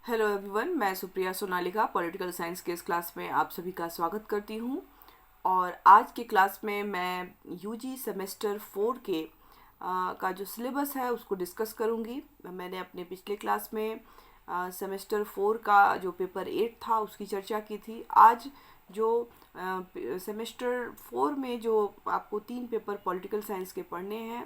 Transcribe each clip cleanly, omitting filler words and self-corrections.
Hello everyone, मैं Supriya Sonalika political science के इस क्लास में आप सभी का स्वागत करती हूँ। और आज के क्लास में मैं यूजी सेमेस्टर 4 के का जो सिलेबस है उसको डिस्कस करूँगी। मैंने अपने पिछले क्लास में सेमेस्टर 4 का जो पेपर 8 था उसकी चर्चा की थी। आज जो सेमेस्टर 4 में जो आपको 3 पेपर पॉलिटिकल साइंस के पढ़ने हैं,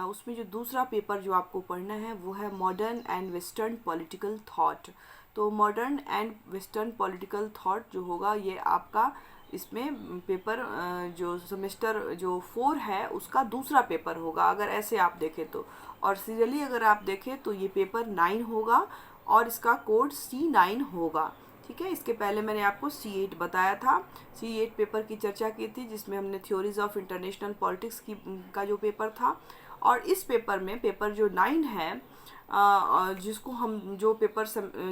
उसमें जो दूसरा पेपर जो आपको पढ़ना है वो है modern and western political thought. तो modern and western political thought जो होगा ये आपका इसमें पेपर जो सेमेस्टर जो 4 है उसका दूसरा पेपर होगा, अगर ऐसे आप देखें तो। और सीरियली अगर आप देखें तो ये पेपर 9 होगा और इसका कोड C9 होगा। ठीक है, इसके पहले मैंने आपको C8 बताया था। C8 पेपर की चर्चा की थी जिसमें हमने थ्योरीज ऑफ इंटरनेशनल पॉलिटिक्स की का जो पेपर था। और इस पेपर में पेपर जो 9 है, जिसको हम जो पेपर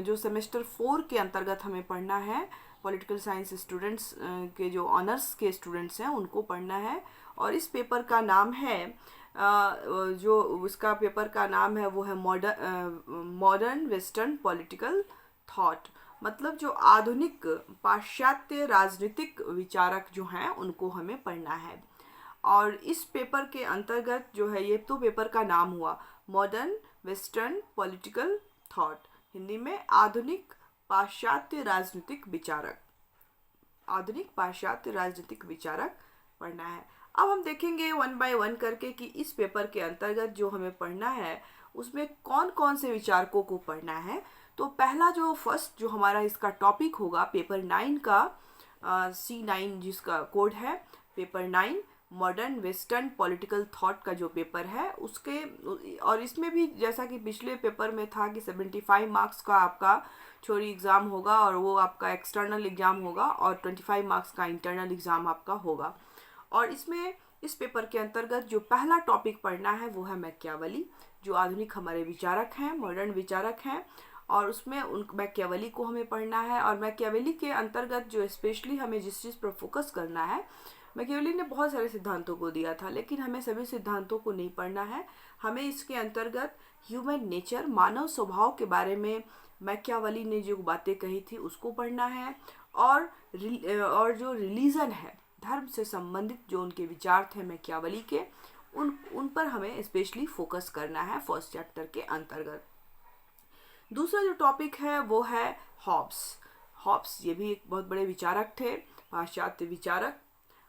जो सेमेस्टर 4 के अंतर्गत हमें पढ़ना है, पॉलिटिकल साइंस स्टूडेंट्स के जो ऑनर्स के स्टूडेंट्स हैं उनको पढ़ना है। और इस पेपर का नाम है जो उसका पेपर का नाम है वो है मॉडर्न वेस्टर्न पॉलिटिकल थॉट। मतलब जो आधुनिक पाश्चात्य राजनीतिक विचारक जो हैं उनको हमें पढ़ना है। और इस पेपर के अंतर्गत जो है, ये तो पेपर का नाम हुआ modern western political thought, Hindi में आधुनिक पाश्चात्य राजनीतिक विचारक। आधुनिक पाश्चात्य राजनीतिक विचारक पढ़ना है। अब हम देखेंगे वन बाय वन करके कि इस पेपर के अंतर्गत जो हमें पढ़ना है उसमें कौन कौन से विचारकों को पढ़ना है। तो पहला जो फर्स्ट जो हमारा इसका टॉपिक होगा पेपर 9 का, C9 जिसका कोड है, paper 9 modern western political thought का जो पेपर है उसके। और इसमें भी जैसा कि पिछले पेपर में था कि 75 मार्क्स का आपका थ्योरी एग्ज़ाम होगा और वो आपका एक्सटर्नल एग्ज़ाम होगा, और 25 मार्क्स का इंटरनल एग्ज़ाम आपका होगा। और इसमें इस पेपर के अंतर्गत जो पहला टॉपिक पढ़ना है वो है मैकियावेली, जो आधुनिक हमारे विचारक हैं, मॉडर्न विचारक हैं। और उसमें उन मैकियावेली को हमें पढ़ना है। और मैकियावेली के अंतर्गत जो स्पेशली हमें जिस चीज़ पर फोकस करना है, मैकियावेली ने बहुत सारे सिद्धांतों को दिया था लेकिन हमें सभी सिद्धांतों को नहीं पढ़ना है। हमें इसके अंतर्गत ह्यूमन नेचर, मानव स्वभाव के बारे में मैकियावेली ने जो बातें कही थी उसको पढ़ना है। और जो रिलीजन है, धर्म से संबंधित जो उनके विचार थे मैकियावेली के, उन पर हमें स्पेशली फोकस करना है फर्स्ट चैप्टर के अंतर्गत। दूसरा जो टॉपिक है वो है हॉब्स। हॉब्स ये भी एक बहुत बड़े विचारक थे, पाश्चात्य विचारक।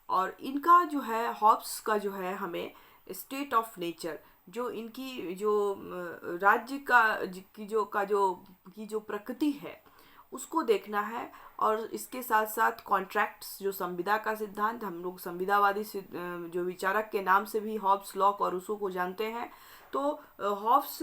और इनका जो है, हॉब्स का जो है, हमें स्टेट ऑफ नेचर, जो इनकी जो राज्य का की जो प्रकृति है उसको देखना है। और इसके साथ साथ कॉन्ट्रैक्ट्स, जो संविदा का सिद्धांत, हम लोग संविदावादी जो विचारक के नाम से भी हॉब्स, लॉक और रूसो को जानते हैं। तो हॉब्स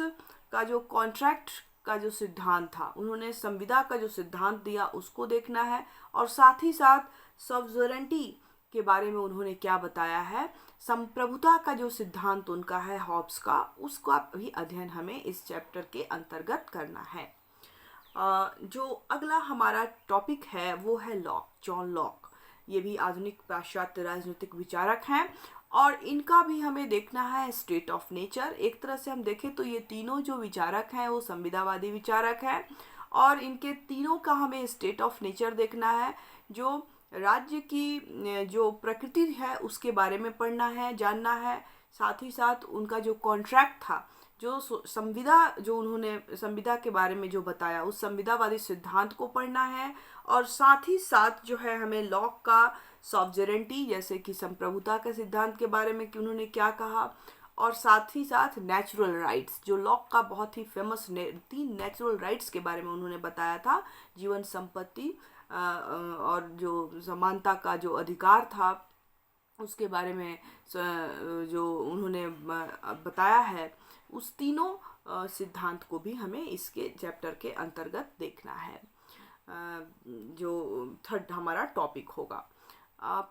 का जो कॉन्ट्रैक्ट का जो सिद्धांत था, उन्होंने संविदा का जो सिद्धांत दिया उसको देखना है। और साथ ही साथ सॉवरेनिटी के बारे में उन्होंने क्या बताया है, संप्रभुता का जो सिद्धांत उनका है हॉब्स का, उसका भी अध्ययन हमें इस चैप्टर के अंतर्गत करना है। जो अगला हमारा टॉपिक है वो है लॉक, जॉन लॉक। ये भी आधुनिक पाश्चात्य राजनीतिक विचारक हैं और इनका भी हमें देखना है स्टेट ऑफ नेचर। एक तरह से हम देखें तो ये तीनों जो विचारक हैं वो संविदावादी विचारक हैं और इनके तीनों का हमें स्टेट ऑफ नेचर देखना है। जो राज्य की जो प्रकृति है उसके बारे में पढ़ना है, जानना है। साथ ही साथ उनका जो कॉन्ट्रैक्ट था, जो संविदा, जो उन्होंने संविदा के बारे में जो बताया, उस संविदावादी सिद्धांत को पढ़ना है। और साथ ही साथ जो है हमें लॉक का सॉवरेनिटी, जैसे कि संप्रभुता के सिद्धांत के बारे में कि उन्होंने क्या कहा। और साथ ही साथ नेचुरल राइट्स, जो लॉक का बहुत ही फेमस 3 नेचुरल राइट्स के बारे में उन्होंने बताया था, जीवन, संपत्ति और जो समानता का जो अधिकार था उसके बारे में जो उन्होंने बताया है, उस तीनों सिद्धांत को भी हमें इसके चैप्टर के अंतर्गत देखना है। जो थर्ड हमारा टॉपिक होगा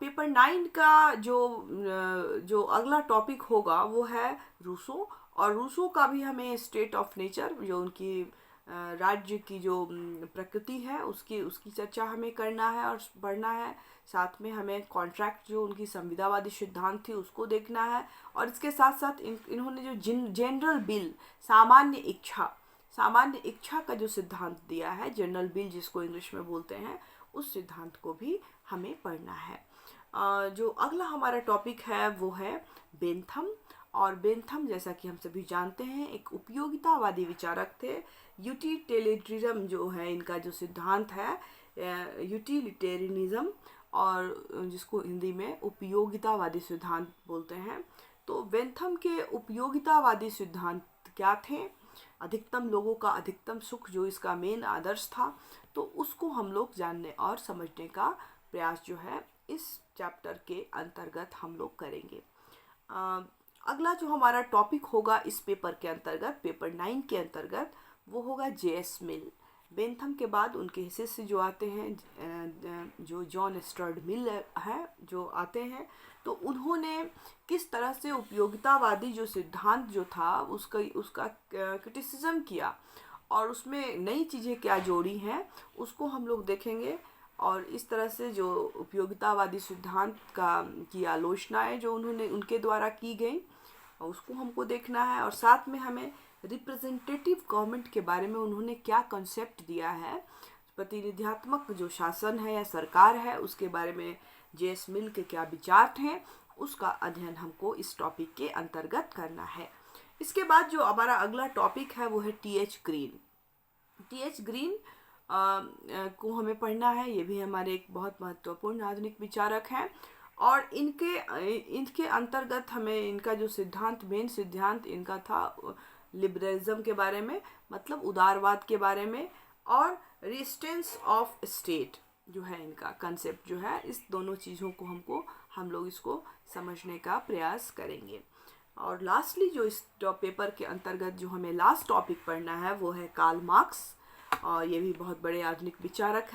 पेपर 9 का जो अगला टॉपिक होगा वो है रूसो। और रूसो का भी हमें स्टेट ऑफ नेचर, जो उनकी राज्य की जो प्रकृति है उसकी चर्चा हमें करना है और पढ़ना है। साथ में हमें कॉन्ट्रैक्ट, जो उनकी संविदावादी सिद्धांत थी, उसको देखना है। और इसके साथ साथ इन्होंने जो जनरल बिल, सामान्य इच्छा का जो सिद्धांत दिया है, जनरल बिल जिसको इंग्लिश में बोलते हैं, उस सिद्धांत को भी हमें पढ़ना है। जो अगला हमारा टॉपिक है वो है बेंथम। और बेंथम, जैसा कि हम सभी जानते हैं, एक उपयोगितावादी विचारक थे। यूटिलिटेरियनिज्म जो है इनका जो सिद्धांत है, यूटिलिटेरियनिज्म, और जिसको हिंदी में उपयोगितावादी सिद्धांत बोलते हैं। तो बेंथम के उपयोगितावादी सिद्धांत क्या थे? अधिकतम लोगों का अधिकतम सुख, जो इसका मेन आदर्श था, तो उसको हम लोग जानने और समझने का प्रयास जो है इस चैप्टर के अंतर्गत हम लोग करेंगे। अगला जो हमारा टॉपिक होगा इस पेपर के अंतर्गत, पेपर 9 के अंतर्गत, वो होगा जेएस मिल। बेंथम के बाद उनके शिष्य जो आते हैं, जो जॉन स्टुअर्ट मिल है जो आते हैं, तो उन्होंने किस तरह से उपयोगितावादी जो सिद्धांत जो था उसका क्रिटिसिज्म किया और उसमें नई चीज़ें क्या जोड़ी हैं उसको हम लोग देखेंगे। और इस तरह से जो उपयोगितावादी सिद्धांत की आलोचनाएं जो उनके द्वारा की गई उसको हमको देखना है। और साथ में हमें रिप्रेजेंटेटिव गवर्नमेंट के बारे में उन्होंने क्या कंसेप्ट दिया है, प्रतिनिधित्वक जो शासन है या सरकार है, उसके बारे में जेएस मिल के क्या विचार हैं, उसका अध्ययन हमको इस टॉपिक के अंतर्गत करना है। इसके बाद जो हमारा अगला टॉपिक है वो है टीएच ग्रीन। टीएच ग्रीन को हमें पढ़ना है। ये भी हमारे एक बहुत महत्वपूर्ण आधुनिक विचारक हैं और इनके अंतर्गत हमें इनका जो सिद्धांत, मेन सिद्धांत इनका था लिबरलिज्म के बारे में, मतलब उदारवाद के बारे में, और रेजिस्टेंस ऑफ स्टेट जो है इनका कंसेप्ट जो है, इस दोनों चीज़ों को हम लोग इसको समझने का प्रयास करेंगे। और लास्टली जो इस पेपर के अंतर्गत जो हमें लास्ट टॉपिक पढ़ना है वो है कार्ल मार्क्स। और ये भी बहुत बड़े आधुनिक विचारक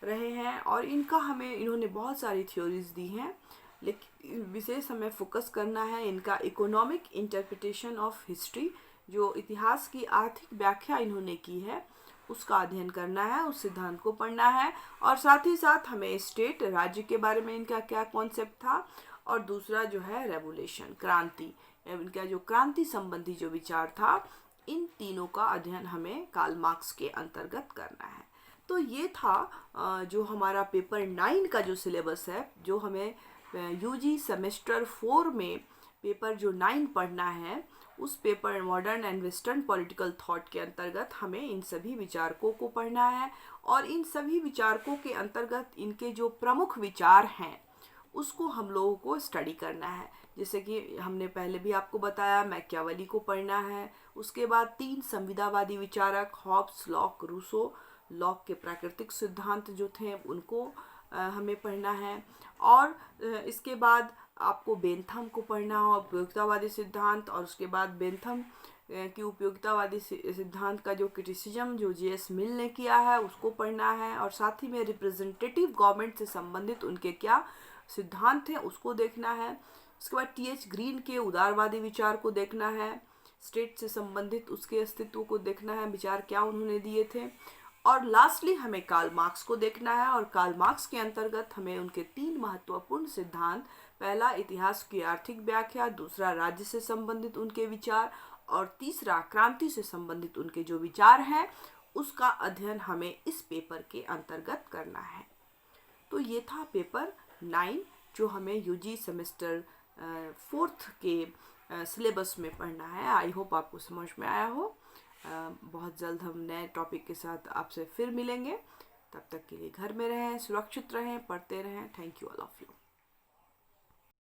रहे हैं और इन्होंने बहुत सारी थ्योरीज दी हैं, लेकिन विशेष हमें फोकस करना है इनका इकोनॉमिक इंटरप्रिटेशन ऑफ हिस्ट्री, जो इतिहास की आर्थिक व्याख्या इन्होंने की है उसका अध्ययन करना है, उस सिद्धांत को पढ़ना है। और साथ ही साथ हमें स्टेट, राज्य के बारे में इनका क्या कॉन्सेप्ट था, और दूसरा जो है रेवोल्यूशन, क्रांति, इनका जो क्रांति संबंधी जो विचार था, इन तीनों का अध्ययन हमें कार्ल मार्क्स के अंतर्गत करना है। तो ये था जो हमारा पेपर 9 का जो सिलेबस है, जो हमें यूजी सेमेस्टर 4 में पेपर जो 9 पढ़ना है, उस paper modern and western political thought के अंतर्गत हमें इन सभी विचारकों को पढ़ना है। और इन सभी विचारकों के अंतर्गत इनके जो प्रमुख विचार हैं उसको हम लोगों को स्टडी करना है। जैसे कि हमने पहले भी आपको बताया, मैकियावेली को पढ़ना है। उसके बाद 3 संविदावादी विचारक, हॉब्स, लॉक, रूसो, लॉक के प्राकृतिक सिद्धांत जो थे उनको हमें पढ़ना है। और इसके बाद आपको बेंथम को पढ़ना हो, उपयोगितावादी सिद्धांत, और उसके बाद बेंथम की उपयोगितावादी सिद्धांत का जो क्रिटिसिज्म जो जेएस मिल ने किया है उसको पढ़ना है। और साथ ही में रिप्रेजेंटेटिव गवर्नमेंट से संबंधित उनके क्या सिद्धांत हैं उसको देखना है। उसके बाद टीएच ग्रीन के उदारवादी विचार को देखना है, स्टेट से संबंधित उसके अस्तित्व को देखना है, विचार क्या उन्होंने दिए थे। और लास्टली हमें कार्ल मार्क्स को देखना है। और कार्ल मार्क्स के अंतर्गत हमें उनके 3 महत्वपूर्ण सिद्धांत, पहला इतिहास की आर्थिक व्याख्या, दूसरा राज्य से संबंधित उनके विचार, और तीसरा क्रांति से संबंधित उनके जो विचार हैं उसका अध्ययन हमें इस पेपर के अंतर्गत करना है। तो ये था पेपर 9 जो हमें यूजी सेमेस्टर 4th के सिलेबस में पढ़ना है। आई होप आपको समझ में आया हो। बहुत जल्द हम नए टॉपिक के साथ आपसे फिर मिलेंगे। तब तक के लिए घर में रहें, सुरक्षित रहें, पढ़ते रहें। Thank you all of you.